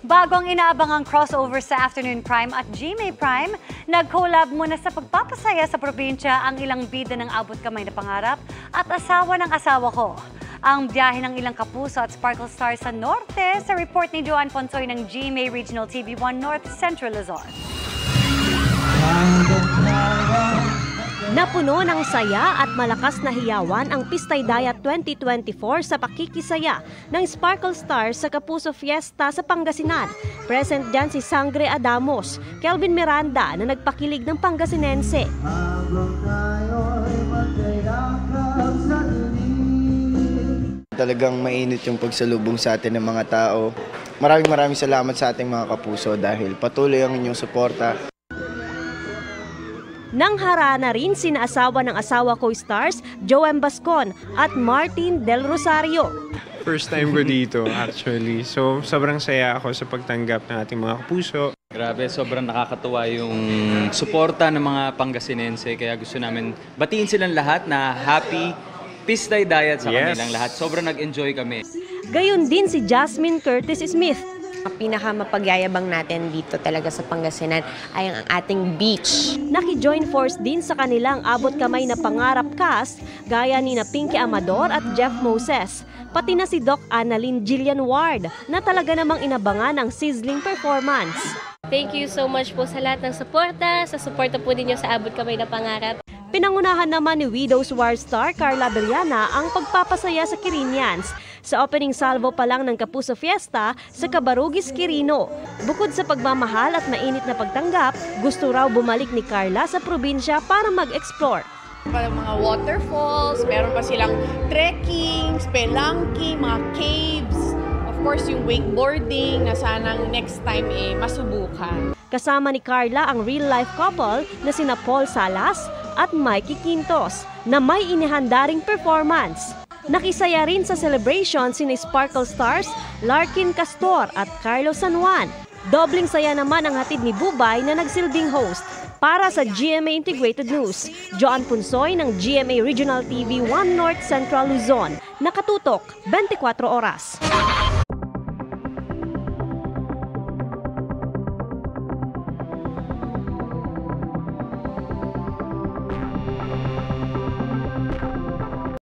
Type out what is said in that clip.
Bago ang inaabangang crossover sa Afternoon Prime at GMA Prime, nag-collab muna sa pagpapasaya sa probinsya ang ilang bida ng Abot Kamay na Pangarap at Asawa ng Asawa Ko. Ang biyahe ng ilang kapuso at Sparkle Stars sa Norte sa report ni Joanne Ponsoy ng GMA Regional TV1 North Central Luzon. Napuno ng saya at malakas na hiyawan ang Pistay Dayat 2024 sa pakikisaya ng Sparkle Stars sa Kapuso Fiesta sa Pangasinan. Present dyan si Sangre Adamos, Kelvin Miranda na nagpakilig ng Pangasinense. Talagang mainit yung pagsalubong sa atin ng mga tao. Maraming salamat sa ating mga kapuso dahil patuloy ang inyong suporta. Nang harana rin sina asawa ng Asawa Ko stars, Joem Bascon at Martin Del Rosario. First time ko dito actually. So sobrang saya ako sa pagtanggap ng ating mga kapuso. Grabe, sobrang nakakatuwa yung suporta ng mga Pangasinense. Kaya gusto namin batiin silang lahat na happy Pistay Dayat sa kanilang lahat. Sobrang nag-enjoy kami. Gayon din si Jasmine Curtis Smith. Ang pinakamapagyayabang natin dito talaga sa Pangasinan ay ang ating beach. Naki-join force din sa kanilang Abot Kamay na Pangarap cast gaya ni na Pinky Amador at Jeff Moses. Pati na si Doc Annalyn Jillian Ward na talaga namang inabangan ang sizzling performance. Thank you so much po sa lahat ng suporta, sa suporta po ninyo sa Abot Kamay na Pangarap. Pinangunahan naman ni Widows War star Carla Bellana ang pagpapasaya sa Quirinians sa opening salvo pa lang ng Kapuso Fiesta sa Cabarugis, Quirino. Bukod sa pagmamahal at mainit na pagtanggap, gusto raw bumalik ni Carla sa probinsya para mag-explore. Mga waterfalls, meron pa silang trekking, spelunking, mga caves. Of course, yung wakeboarding na sanang next time masubukan. Kasama ni Carla ang real-life couple na sina Paul Salas at Mikey Quintos na may inihandaring performance. Nakisaya rin sa celebration sina Sparkle Stars, Larkin Castor at Carlos San Juan. Dobling saya naman ang hatid ni Bubay na nagsilbing host. Para sa GMA Integrated News, Joanne Ponsoy ng GMA Regional TV 1 North Central Luzon. Nakatutok 24 oras.